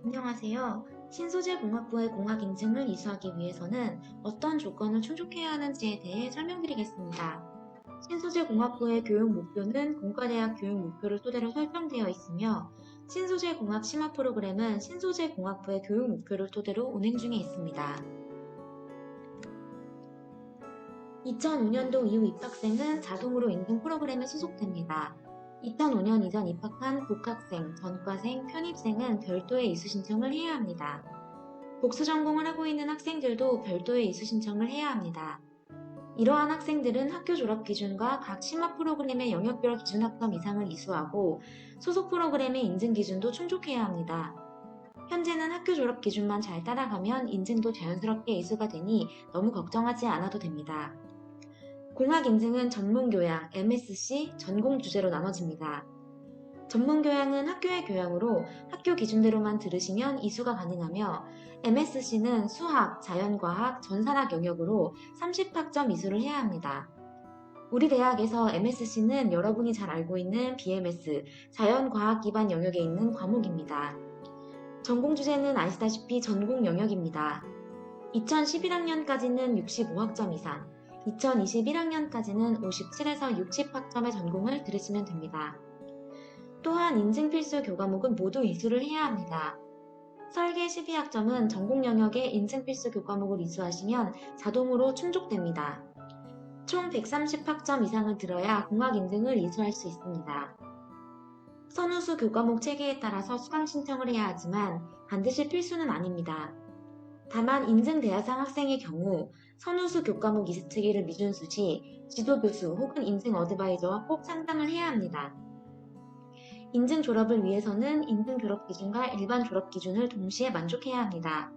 안녕하세요. 신소재공학부의 공학 인증을 이수하기 위해서는 어떤 조건을 충족해야 하는지에 대해 설명드리겠습니다. 신소재공학부의 교육 목표는 공과대학 교육 목표를 토대로 설정되어 있으며 신소재공학 심화 프로그램은 신소재공학부의 교육 목표를 토대로 운행 중에 있습니다. 2005년도 이후 입학생은 자동으로 인증 프로그램에 소속됩니다. 2005년 이전 입학한 복학생, 전과생, 편입생은 별도의 이수 신청을 해야 합니다. 복수 전공을 하고 있는 학생들도 별도의 이수 신청을 해야 합니다. 이러한 학생들은 학교 졸업 기준과 각 심화 프로그램의 영역별 기준 학점 이상을 이수하고 소속 프로그램의 인증 기준도 충족해야 합니다. 현재는 학교 졸업 기준만 잘 따라가면 인증도 자연스럽게 이수가 되니 너무 걱정하지 않아도 됩니다. 공학 인증은 전문교양, MSc, 전공 주제로 나눠집니다. 전문교양은 학교의 교양으로 학교 기준대로만 들으시면 이수가 가능하며 MSc는 수학, 자연과학, 전산학 영역으로 30학점 이수를 해야 합니다. 우리 대학에서 MSc는 여러분이 잘 알고 있는 BMS, 자연과학 기반 영역에 있는 과목입니다. 전공 주제는 아시다시피 전공 영역입니다. 2011학년까지는 65학점 이상, 2021학년까지는 57에서 60학점의 전공을 들으시면 됩니다. 또한 인증 필수 교과목은 모두 이수를 해야 합니다. 설계 12학점은 전공 영역의 인증 필수 교과목을 이수하시면 자동으로 충족됩니다. 총 130학점 이상을 들어야 공학 인증을 이수할 수 있습니다. 선우수 교과목 체계에 따라서 수강 신청을 해야 하지만 반드시 필수는 아닙니다. 다만 인증 대하상 학생의 경우 선우수 교과목 이수 체계를 미준수 시 지도교수 혹은 인증 어드바이저와 꼭 상담을 해야 합니다. 인증 졸업을 위해서는 인증 졸업 기준과 일반 졸업 기준을 동시에 만족해야 합니다.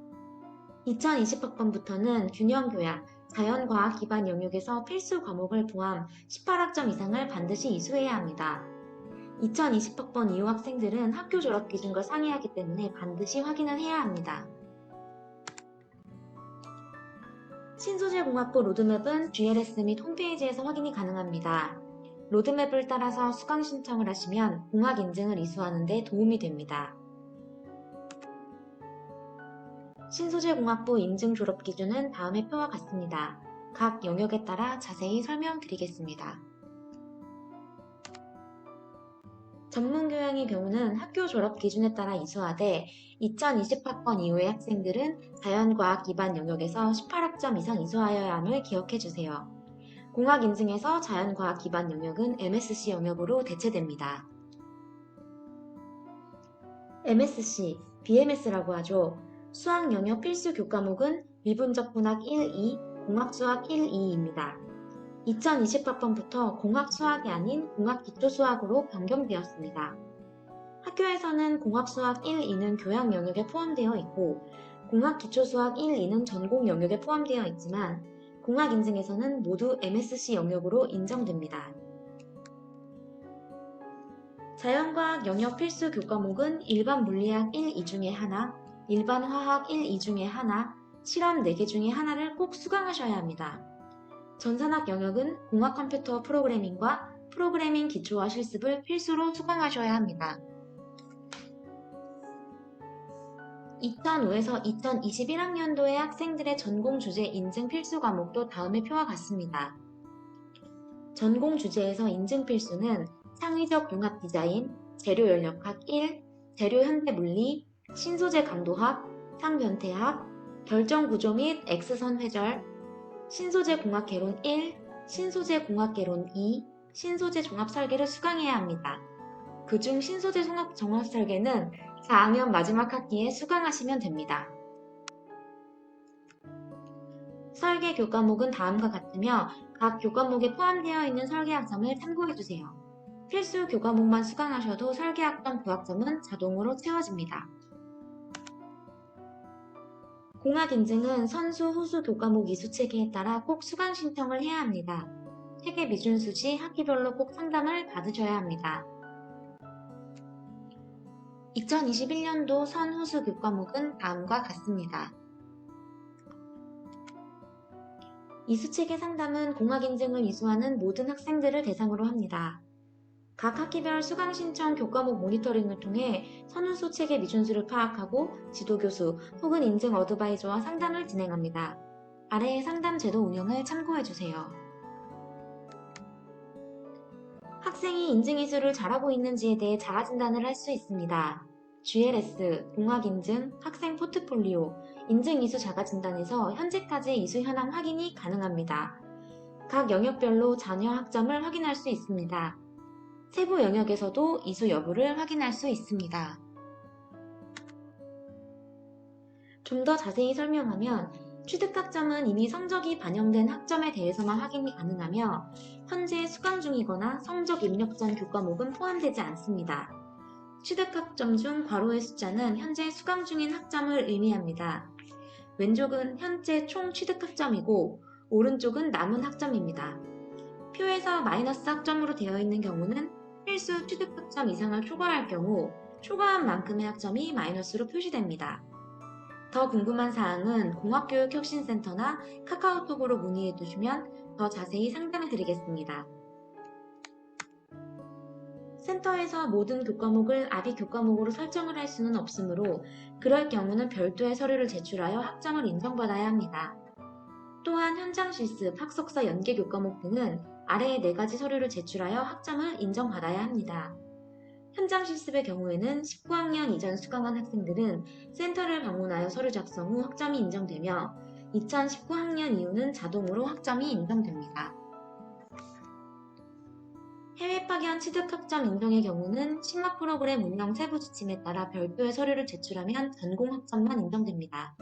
2020학번부터는 균형교양, 자연과학 기반 영역에서 필수 과목을 포함 18학점 이상을 반드시 이수해야 합니다. 2020학번 이후 학생들은 학교 졸업 기준과 상이하기 때문에 반드시 확인을 해야 합니다. 신소재공학부 로드맵은 GLS 및 홈페이지에서 확인이 가능합니다. 로드맵을 따라서 수강 신청을 하시면 공학 인증을 이수하는 데 도움이 됩니다. 신소재공학부 인증 졸업 기준은 다음의 표와 같습니다. 각 영역에 따라 자세히 설명드리겠습니다. 전문교양의 경우는 학교 졸업 기준에 따라 이수하되 2020학번 이후의 학생들은 자연과학 기반 영역에서 18학점 이상 이수하여야 함을 기억해주세요. 공학 인증에서 자연과학 기반 영역은 MSc 영역으로 대체됩니다. MSc, BMS라고 하죠. 수학 영역 필수 교과목은 미분적 분학 1, 2, 공학수학 1, 2입니다. 2020학번부터 공학수학이 아닌 공학기초수학으로 변경되었습니다. 학교에서는 공학수학 1, 2는 교양 영역에 포함되어 있고 공학기초수학 1, 2는 전공 영역에 포함되어 있지만 공학인증에서는 모두 MSc 영역으로 인정됩니다. 자연과학 영역 필수 교과목은 일반 물리학 1, 2 중에 하나, 일반 화학 1, 2 중에 하나, 실험 4개 중에 하나를 꼭 수강하셔야 합니다. 전산학 영역은 공학 컴퓨터 프로그래밍과 프로그래밍 기초와 실습을 필수로 수강하셔야 합니다. 2005에서 2021학년도의 학생들의 전공 주제 인증 필수 과목도 다음의 표와 같습니다. 전공 주제에서 인증 필수는 창의적 융합 디자인, 재료 연력학 1, 재료 현대 물리, 신소재 강도학, 상변태학, 결정 구조 및 X선 회절, 신소재 공학 개론 1, 신소재 공학 개론 2, 신소재 종합 설계를 수강해야 합니다. 그중 신소재 종합 설계는 4학년 마지막 학기에 수강하시면 됩니다. 설계 교과목은 다음과 같으며 각 교과목에 포함되어 있는 설계학점을 참고해주세요. 필수 교과목만 수강하셔도 설계학점 부학점은 자동으로 채워집니다. 공학 인증은 선수, 후수 교과목 이수 체계에 따라 꼭 수강 신청을 해야 합니다. 체계 미준수 시 학기별로 꼭 상담을 받으셔야 합니다. 2021년도 선후수 교과목은 다음과 같습니다. 이수체계 상담은 공학 인증을 이수하는 모든 학생들을 대상으로 합니다. 각 학기별 수강 신청 교과목 모니터링을 통해 선우수 체계 미준수를 파악하고 지도교수 혹은 인증 어드바이저와 상담을 진행합니다. 아래의 상담 제도 운영을 참고해주세요. 학생이 인증이수를 잘하고 있는지에 대해 자가진단을 할 수 있습니다. GLS, 공학인증, 학생 포트폴리오, 인증이수 자가진단에서 현재까지 이수 현황 확인이 가능합니다. 각 영역별로 자녀 학점을 확인할 수 있습니다. 세부 영역에서도 이수 여부를 확인할 수 있습니다. 좀 더 자세히 설명하면 취득학점은 이미 성적이 반영된 학점에 대해서만 확인이 가능하며 현재 수강 중이거나 성적 입력 전 교과목은 포함되지 않습니다. 취득학점 중 괄호의 숫자는 현재 수강 중인 학점을 의미합니다. 왼쪽은 현재 총 취득학점이고 오른쪽은 남은 학점입니다. 표에서 마이너스 학점으로 되어 있는 경우는 필수 취득학점 이상을 초과할 경우 초과한 만큼의 학점이 마이너스로 표시됩니다. 더 궁금한 사항은 공학교육혁신센터나 카카오톡으로 문의해 주시면 더 자세히 상담해 드리겠습니다. 센터에서 모든 교과목을 아비 교과목으로 설정을 할 수는 없으므로 그럴 경우는 별도의 서류를 제출하여 학점을 인정받아야 합니다. 또한 현장 실습, 학석사 연계 교과목 등은 아래의 4가지 서류를 제출하여 학점을 인정받아야 합니다. 현장 실습의 경우에는 19학년 이전 수강한 학생들은 센터를 방문하여 서류 작성 후 학점이 인정되며 2019학년 이후는 자동으로 학점이 인정됩니다. 해외 파견 취득 학점 인정의 경우는 심화 프로그램 운영 세부 지침에 따라 별도의 서류를 제출하면 전공 학점만 인정됩니다.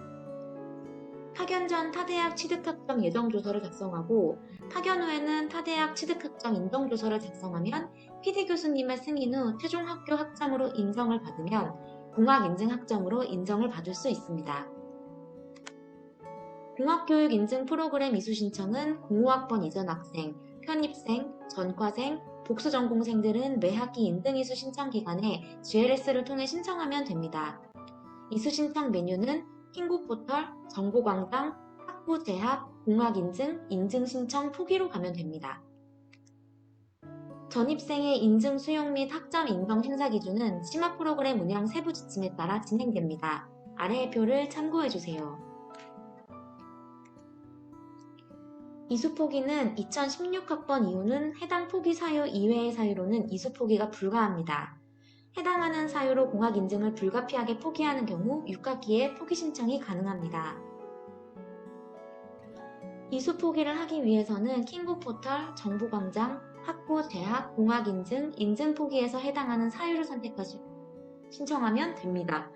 파견 전 타대학 취득학점 예정조서를 작성하고 파견 후에는 타대학 취득학점 인정조서를 작성하면 PD 교수님의 승인 후 최종 학교 학점으로 인정을 받으면 공학인증학점으로 인정을 받을 수 있습니다. 공학교육 인증 프로그램 이수 신청은 05학번 이전 학생, 편입생, 전과생, 복수전공생들은 매 학기 인증이수 신청 기간에 GLS를 통해 신청하면 됩니다. 이수 신청 메뉴는 킹고포털, 정보광장, 학부재학, 공학인증, 인증신청 포기로 가면 됩니다. 전입생의 인증 수용 및 학점 인정 심사 기준은 심화 프로그램 운영 세부 지침에 따라 진행됩니다. 아래의 표를 참고해주세요. 이수 포기는 2016학번 이후는 해당 포기 사유 이외의 사유로는 이수 포기가 불가합니다. 해당하는 사유로 공학인증을 불가피하게 포기하는 경우 6학기에 포기 신청이 가능합니다. 이수 포기를 하기 위해서는 킹고포털, 정보광장, 학부, 대학, 공학인증, 인증 포기에서 해당하는 사유를 선택하시 신청하면 됩니다.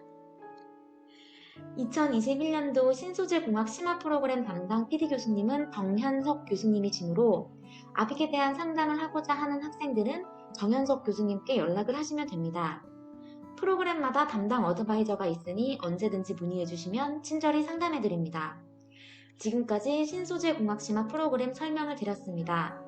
2021년도 신소재 공학 심화 프로그램 담당 PD 교수님은 정현석 교수님이시므로 아빅에 대한 상담을 하고자 하는 학생들은 정현석 교수님께 연락을 하시면 됩니다. 프로그램마다 담당 어드바이저가 있으니 언제든지 문의해 주시면 친절히 상담해 드립니다. 지금까지 신소재 공학 심화 프로그램 설명을 드렸습니다.